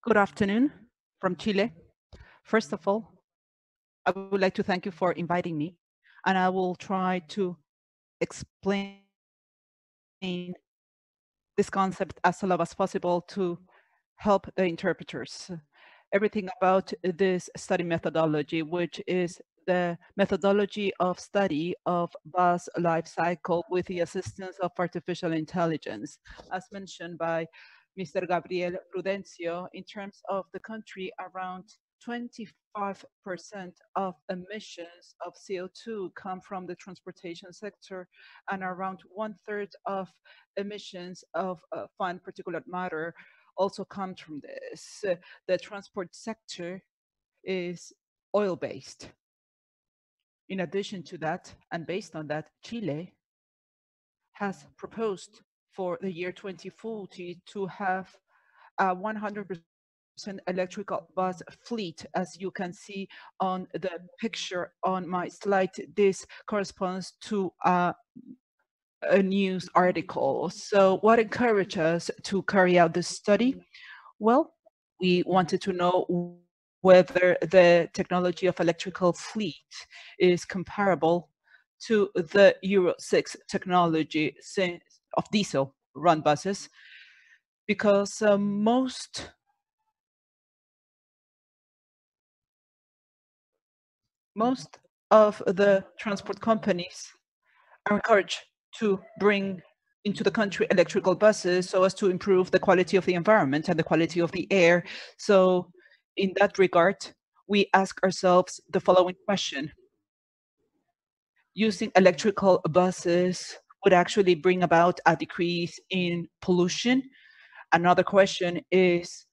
Good afternoon from Chile. First of all, I would like to thank you for inviting me, and I will try to explain this concept as well as possible to help the interpreters. Everything about this study methodology, which is the methodology of study of bus life cycle with the assistance of artificial intelligence, as mentioned by Mr. Gabriel Prudencio. In terms of the country, around 25% of emissions of CO2 come from the transportation sector, and around one-third of emissions of fine particulate matter also comes from this. The transport sector is oil-based. In addition to that, and based on that, Chile has proposed for the year 2040 to have a 100% electrical bus fleet. As you can see on the picture on my slide, this corresponds to a news article. So what encouraged us to carry out this study? Well, we wanted to know whether the technology of electrical fleet is comparable to the Euro 6 technology of diesel run buses, because most of the transport companies are encouraged to bring into the country electrical buses so as to improve the quality of the environment and the quality of the air. So in that regard, we ask ourselves the following question. Using electrical buses would actually bring about a decrease in pollution? Another question is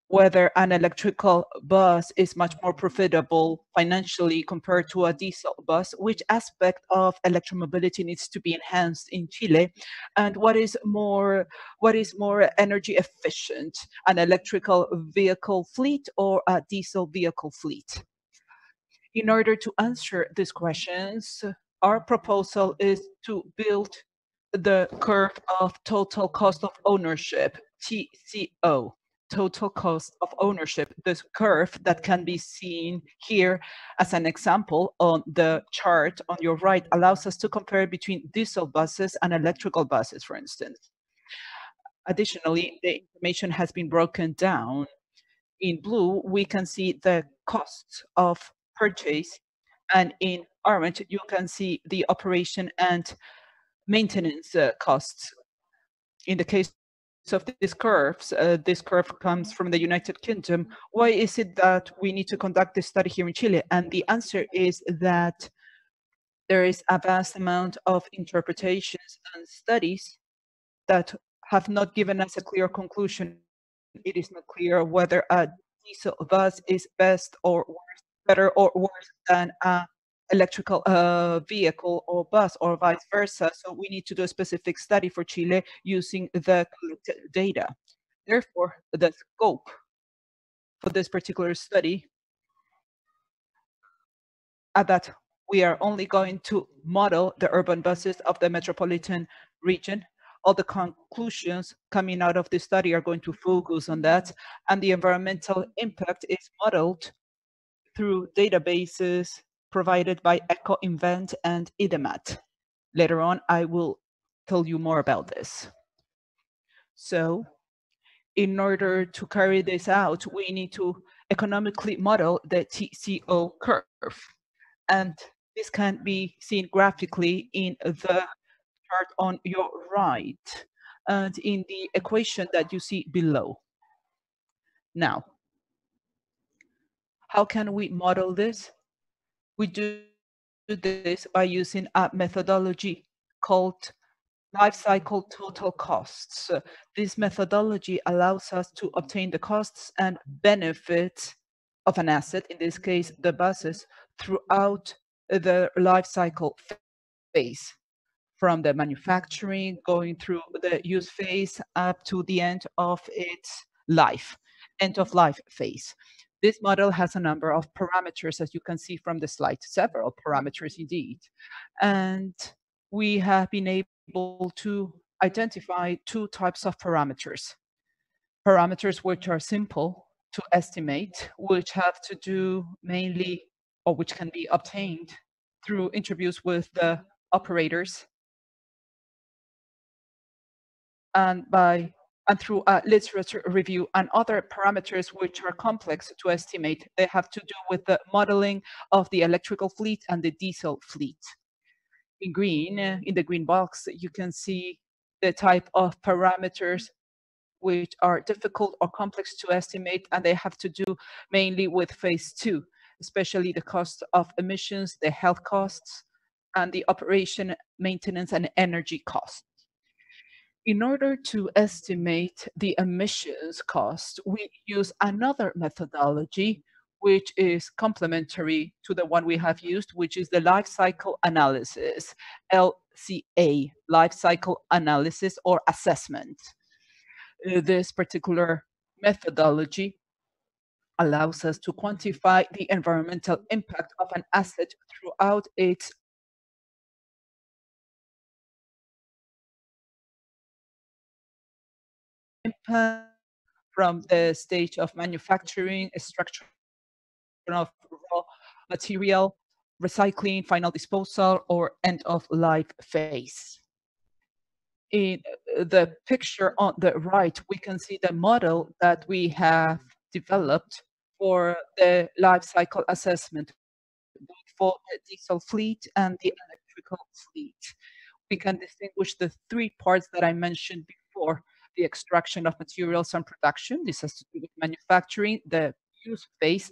whether an electrical bus is much more profitable financially compared to a diesel bus, which aspect of electromobility needs to be enhanced in Chile, and what is more energy efficient, an electrical vehicle fleet or a diesel vehicle fleet? In order to answer these questions, our proposal is to build the curve of total cost of ownership, TCO, total cost of ownership. This curve that can be seen here as an example on the chart on your right allows us to compare between diesel buses and electrical buses, for instance. Additionally, the information has been broken down. In blue, we can see the costs of purchase, and in orange, you can see the operation and maintenance costs. In the case of these curves, this curve comes from the United Kingdom. Why is it that we need to conduct this study here in Chile? And the answer is that there is a vast amount of interpretations and studies that have not given us a clear conclusion. It is not clear whether a diesel bus is best or worse, better or worse than a electrical vehicle or bus, or vice versa. So we need to do a specific study for Chile using the collected data. Therefore, the scope for this particular study that we are only going to model the urban buses of the metropolitan region. All the conclusions coming out of this study are going to focus on that, and the environmental impact is modeled through databases provided by EcoInvent and IDEMAT. Later on, I will tell you more about this. So in order to carry this out, we need to economically model the TCO curve. And this can be seen graphically in the chart on your right and in the equation that you see below. Now, how can we model this? We do this by using a methodology called life cycle total costs. This methodology allows us to obtain the costs and benefits of an asset, in this case, the buses, throughout the life cycle phase, from the manufacturing, going through the use phase up to the end of its life, end of life phase. This model has a number of parameters, as you can see from the slide, several parameters indeed. And we have been able to identify two types of parameters. Parameters which are simple to estimate, which have to do mainly, or which can be obtained through interviews with the operators and through a literature review, and other parameters which are complex to estimate. They have to do with the modeling of the electrical fleet and the diesel fleet. In green, in the green box, you can see the type of parameters which are difficult or complex to estimate, and they have to do mainly with phase 2, especially the cost of emissions, the health costs, and the operation, maintenance, and energy costs. In order to estimate the emissions cost, we use another methodology which is complementary to the one we have used, which is the life cycle analysis, LCA, life cycle analysis or assessment. This particular methodology allows us to quantify the environmental impact of an asset throughout its impact from the stage of manufacturing, extraction of raw material, recycling, final disposal, or end of life phase. In the picture on the right, we can see the model that we have developed for the life cycle assessment for the diesel fleet and the electrical fleet. We can distinguish the 3 parts that I mentioned before: the extraction of materials and production. This has to do with manufacturing, the use phase,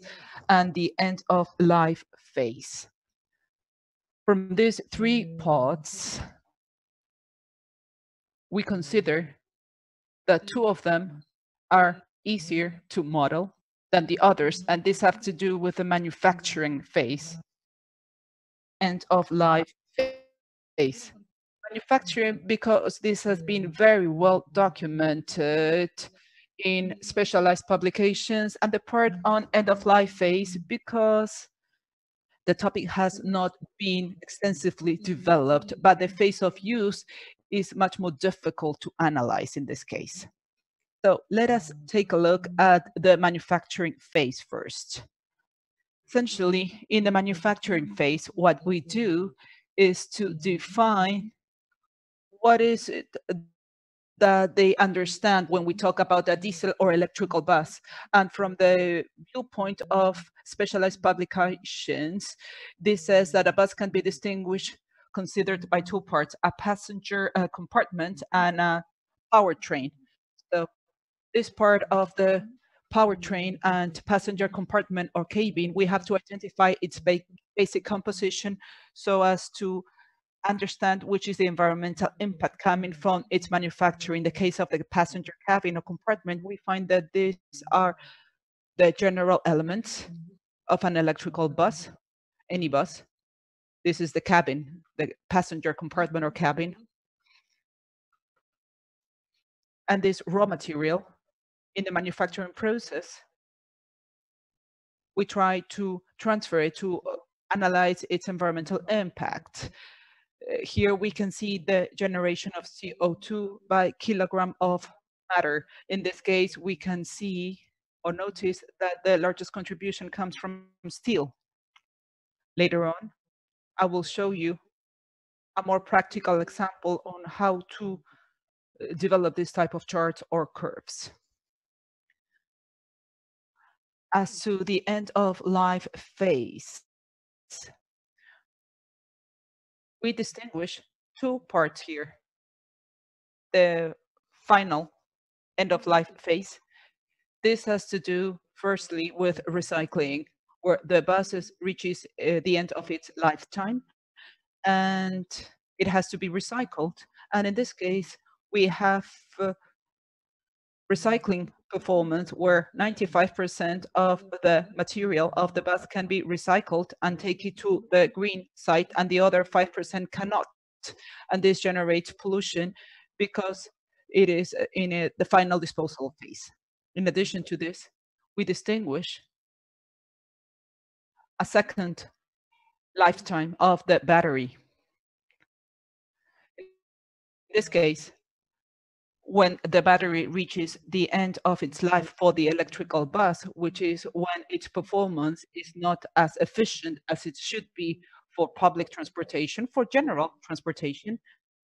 and the end of life phase. From these 3 parts, we consider that 2 of them are easier to model than the others, and this have to do with the manufacturing phase, end of life phase. Manufacturing, because this has been very well documented in specialized publications, and the part on end of life phase, because the topic has not been extensively developed, but the phase of use is much more difficult to analyze in this case. So let us take a look at the manufacturing phase first. Essentially, in the manufacturing phase, what we do is to define what is it that they understand when we talk about a diesel or electrical bus. And from the viewpoint of specialized publications, this says that a bus can be distinguished, considered by 2 parts: a passenger compartment and a powertrain. So this part of the powertrain and passenger compartment or cabin, we have to identify its basic composition so as to understand which is the environmental impact coming from its manufacture. In the case of the passenger cabin or compartment, we find that these are the general elements of an electrical bus, any bus. This is the cabin, the passenger compartment or cabin. And this raw material in the manufacturing process, we try to transfer it to analyze its environmental impact. Here we can see the generation of CO2 by kilogram of matter. In this case, we can see or notice that the largest contribution comes from steel. Later on, I will show you a more practical example on how to develop this type of charts or curves. As to the end of life phase, we distinguish 2 parts here. The final end of life phase. This has to do firstly with recycling, where the bus reaches the end of its lifetime and it has to be recycled. And in this case, we have recycling performance where 95% of the material of the bus can be recycled and take it to the green site, and the other 5% cannot. And this generates pollution because it is in the final disposal phase. In addition to this, we distinguish a second lifetime of the battery. In this case, when the battery reaches the end of its life for the electrical bus, which is when its performance is not as efficient as it should be for public transportation, for general transportation,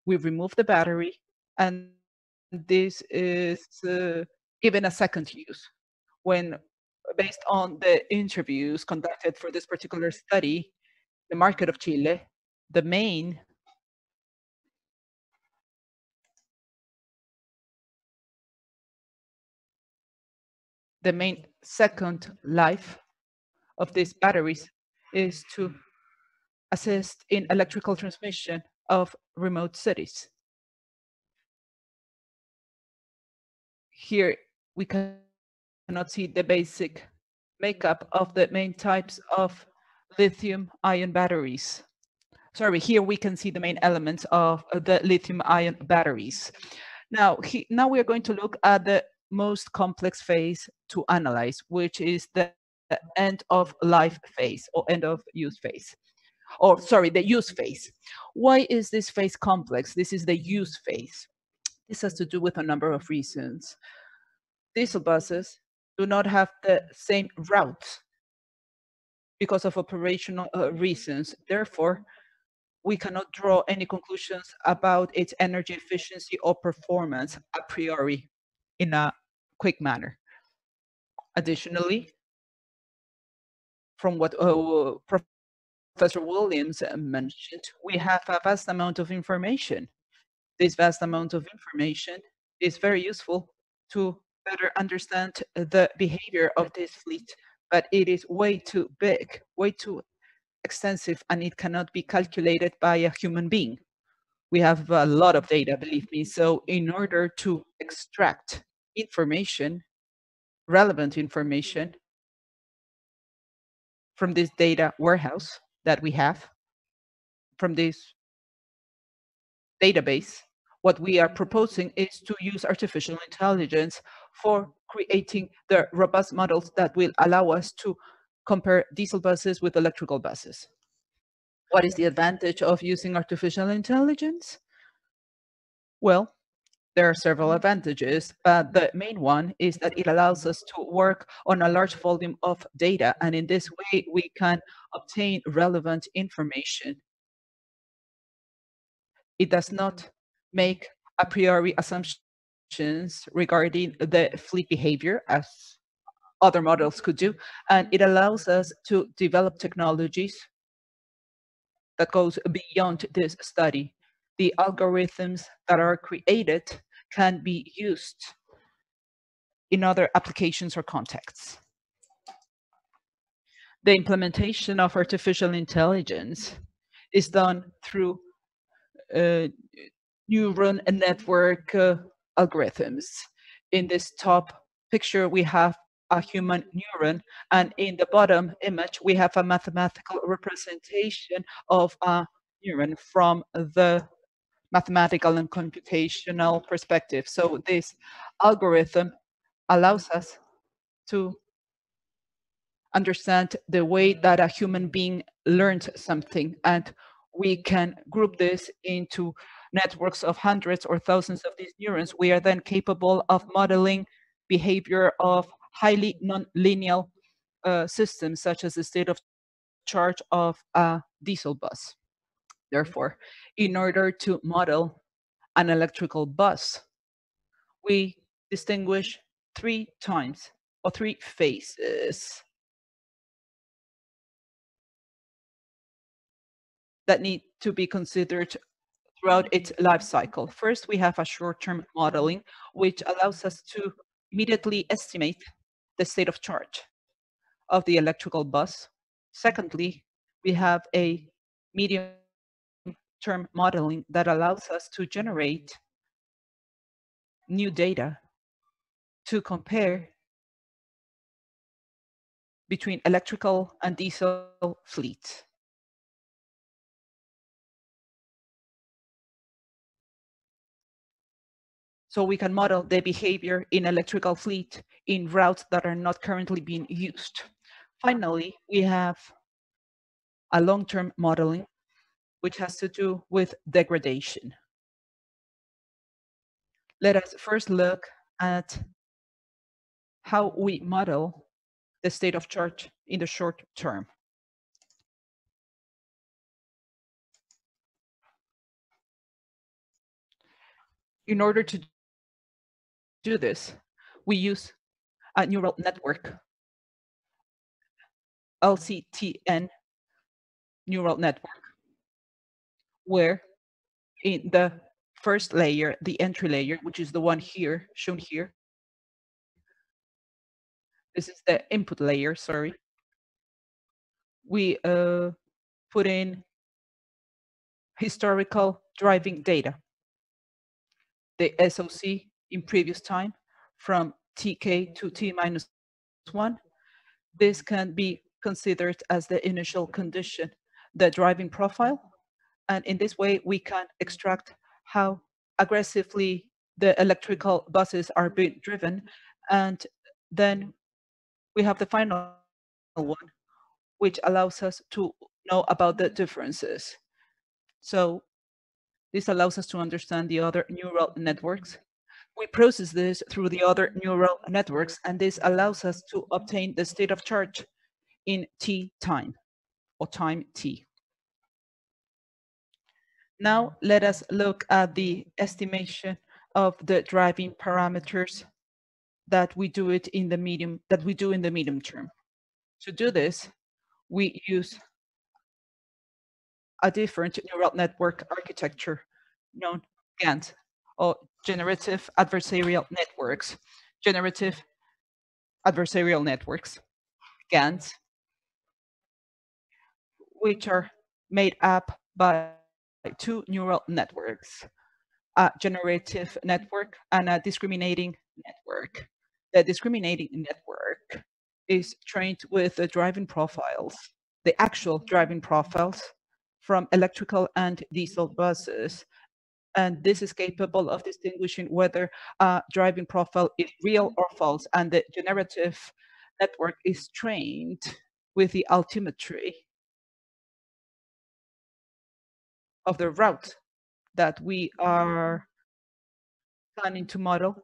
we remove the battery, and this is given a second use. When, based on the interviews conducted for this particular study, the market of Chile, the main second life of these batteries is to assist in electrical transmission of remote cities. Here we cannot see the basic makeup of the main types of lithium-ion batteries. Sorry, here we can see the main elements of the lithium-ion batteries. Now we are going to look at the most complex phase to analyze, which is the end of life phase or end of use phase. Or sorry, the use phase. Why is this phase complex? This is the use phase. This has to do with a number of reasons. Diesel buses do not have the same routes because of operational reasons. Therefore, we cannot draw any conclusions about its energy efficiency or performance a priori in a quick manner. Additionally, from what Professor Williams mentioned, we have a vast amount of information. This vast amount of information is very useful to better understand the behavior of this fleet, but it is way too big, way too extensive, and it cannot be calculated by a human being. We have a lot of data, believe me. So in order to extract information, relevant information from this data warehouse that we have, from this database, what we are proposing is to use artificial intelligence for creating the robust models that will allow us to compare diesel buses with electrical buses. What is the advantage of using artificial intelligence? Well, there are several advantages, but the main one is that it allows us to work on a large volume of data, and in this way we can obtain relevant information. It does not make a priori assumptions regarding the fleet behavior as other models could do, and it allows us to develop technologies that goes beyond this study. The algorithms that are created can be used in other applications or contexts. The implementation of artificial intelligence is done through neural network algorithms. In this top picture, we have a human neuron, and in the bottom image, we have a mathematical representation of a neuron from the mathematical and computational perspective. So this algorithm allows us to understand the way that a human being learned something, and we can group this into networks of hundreds or thousands of these neurons. We are then capable of modeling behavior of highly non-linear systems, such as the state of charge of a diesel bus. Therefore, in order to model an electrical bus, we distinguish 3 times or 3 phases that need to be considered throughout its life cycle. First, we have a short-term modeling, which allows us to immediately estimate the state of charge of the electrical bus. Secondly, we have a medium-term modeling that allows us to generate new data to compare between electrical and diesel fleets. So we can model the behavior in electrical fleet in routes that are not currently being used. Finally, we have a long-term modeling, which has to do with degradation. Let us first look at how we model the state of charge in the short term. In order to do this, we use a neural network, LCTN neural network, where in the first layer, the entry layer, which is the one here, shown here, this is the input layer, sorry, we put in historical driving data, the SOC in previous time from TK to T minus 1. This can be considered as the initial condition, the driving profile. And in this way, we can extract how aggressively the electrical buses are being driven. And then we have the final one, which allows us to know about the differences. So this allows us to understand the other neural networks. We process this through the other neural networks, and this allows us to obtain the state of charge in T time, or time T. Now let us look at the estimation of the driving parameters that we do in the medium term. To do this, we use a different neural network architecture known GANs, or generative adversarial networks. Generative adversarial networks, GANs, which are made up by two neural networks, a generative network and a discriminating network. The discriminating network is trained with the driving profiles, the actual driving profiles from electrical and diesel buses. And this is capable of distinguishing whether a driving profile is real or false. And the generative network is trained with the altimetry of the route that we are planning to model,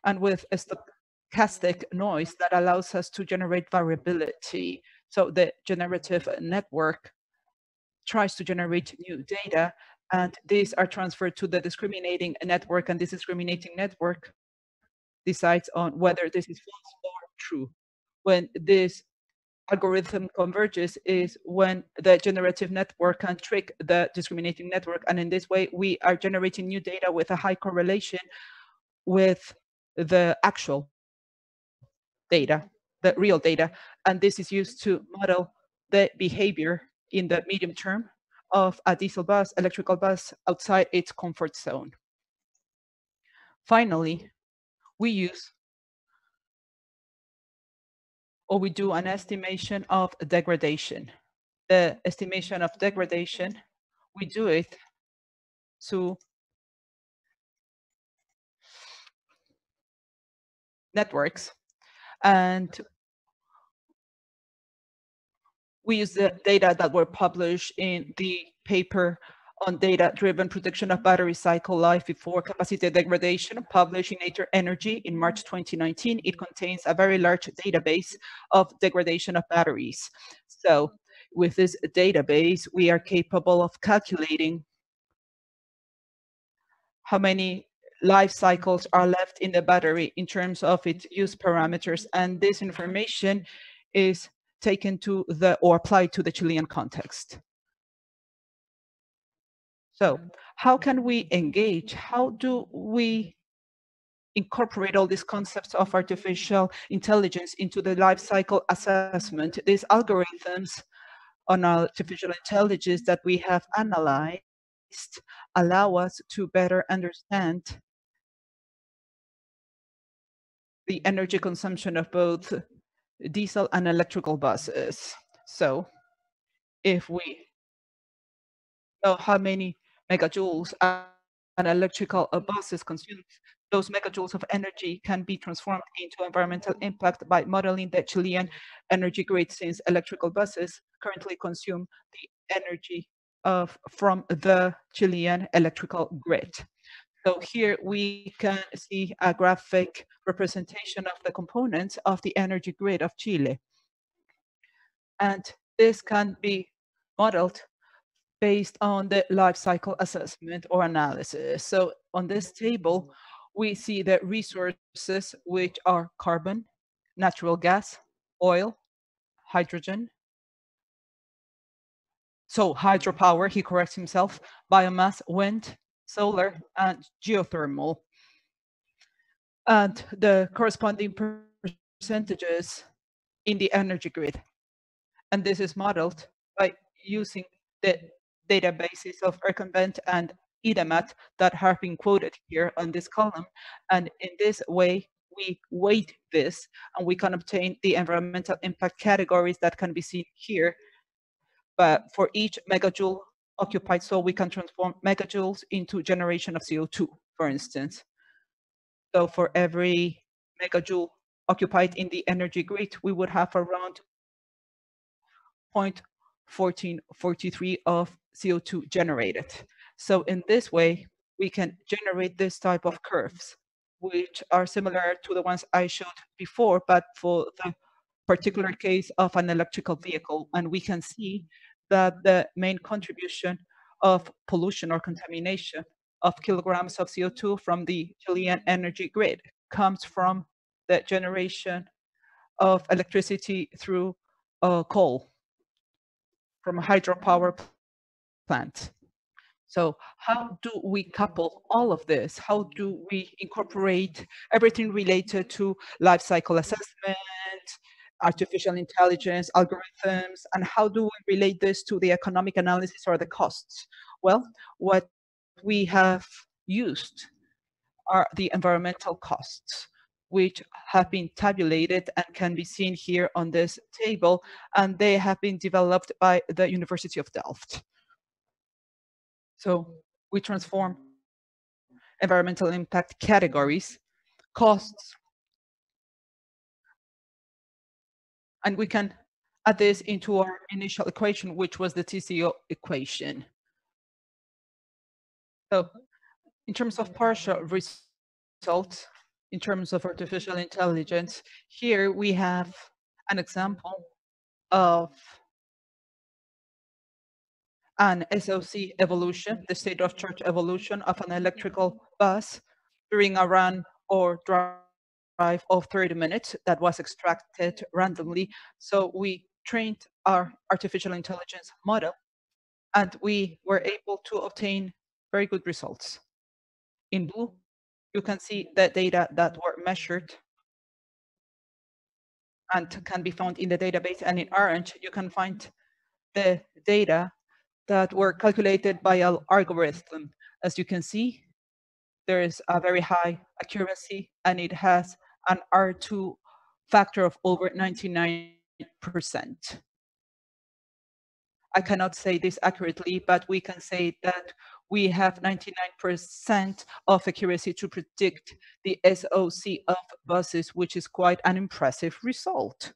and with a stochastic noise that allows us to generate variability. So the generative network tries to generate new data, and these are transferred to the discriminating network, and this discriminating network decides on whether this is false or true. When this algorithm converges is when the generative network can trick the discriminating network, and in this way we are generating new data with a high correlation with the actual data, the real data, and this is used to model the behavior in the medium term of a diesel bus, electrical bus outside its comfort zone. Finally, we do an estimation of degradation. The estimation of degradation, we do it to networks, and we use the data that were published in the paper on data-driven prediction of battery cycle life before capacity degradation, published in Nature Energy in March 2019. It contains a very large database of degradation of batteries. So with this database, we are capable of calculating how many life cycles are left in the battery in terms of its use parameters. And this information is taken to or applied to the Chilean context. So how can we engage? How do we incorporate all these concepts of artificial intelligence into the life cycle assessment? These algorithms on artificial intelligence that we have analyzed allow us to better understand the energy consumption of both diesel and electrical buses. So if we know how many megajoules an electrical buses consume, those megajoules of energy can be transformed into environmental impact by modeling the Chilean energy grid, since electrical buses currently consume the energy from the Chilean electrical grid. So here we can see a graphic representation of the components of the energy grid of Chile. And this can be modeled based on the life cycle assessment or analysis. So on this table, we see the resources, which are carbon, natural gas, oil, hydrogen. So hydropower, he corrects himself, biomass, wind, solar, and geothermal. And the corresponding percentages in the energy grid. And this is modeled by using the databases of Erkenvent and IDAMAT that have been quoted here on this column. And in this way, we weight this and we can obtain the environmental impact categories that can be seen here. But for each megajoule occupied, so we can transform megajoules into generation of CO2, for instance. So for every megajoule occupied in the energy grid, we would have around 0.1443 of CO2 generated. So in this way, we can generate this type of curves, which are similar to the ones I showed before, but for the particular case of an electrical vehicle. And we can see that the main contribution of pollution or contamination of kilograms of CO2 from the Chilean energy grid comes from the generation of electricity through coal from a hydropower plant. So how do we couple all of this? How do we incorporate everything related to life cycle assessment, artificial intelligence, algorithms, and how do we relate this to the economic analysis or the costs? Well, what we have used are the environmental costs, which have been tabulated and can be seen here on this table, and they have been developed by the University of Delft. So we transform environmental impact categories, costs, and we can add this into our initial equation, which was the TCO equation. So in terms of partial results, in terms of artificial intelligence, here we have an example of an SOC evolution, the state of charge evolution of an electrical bus during a run or drive of 30 minutes that was extracted randomly. So we trained our artificial intelligence model and we were able to obtain very good results. In blue, you can see the data that were measured and can be found in the database, and in orange, you can find the data that were calculated by an algorithm. As you can see, there is a very high accuracy, and it has an R2 factor of over 99%. I cannot say this accurately, but we can say that we have 99% of accuracy to predict the SOC of buses, which is quite an impressive result.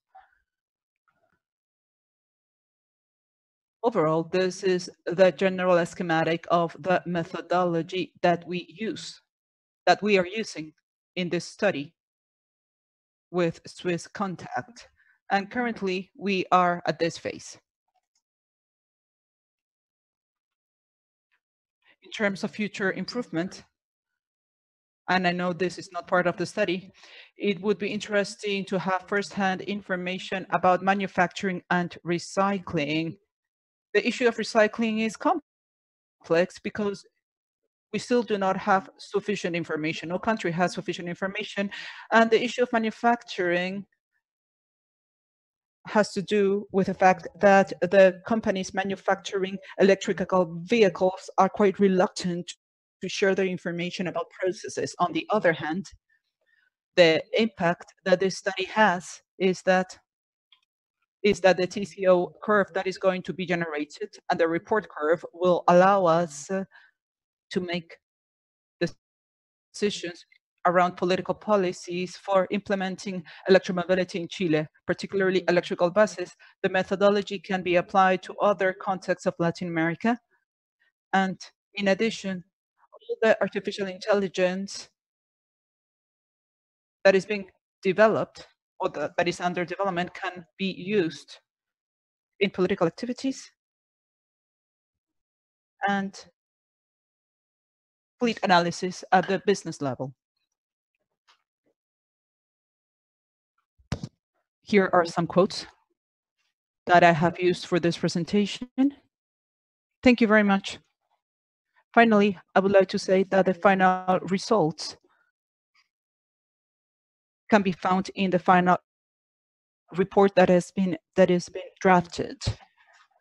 Overall, this is the general schematic of the methodology that we are using in this study with Swiss Contact. And currently, we are at this phase. In terms of future improvement, and I know this is not part of the study, it would be interesting to have firsthand information about manufacturing and recycling. The issue of recycling is complex because we still do not have sufficient information. No country has sufficient information. And the issue of manufacturing has to do with the fact that the companies manufacturing electrical vehicles are quite reluctant to share their information about processes. On the other hand, the impact that this study has is that the TCO curve that is going to be generated and the report curve will allow us to make decisions around political policies for implementing electromobility in Chile, particularly electrical buses. The methodology can be applied to other contexts of Latin America. And in addition, all the artificial intelligence that is being developed or that is under development can be used in political activities and fleet analysis at the business level. Here are some quotes that I have used for this presentation. Thank you very much. Finally, I would like to say that the final results can be found in the final report that has been drafted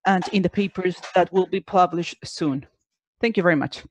and in the papers that will be published soon. Thank you very much.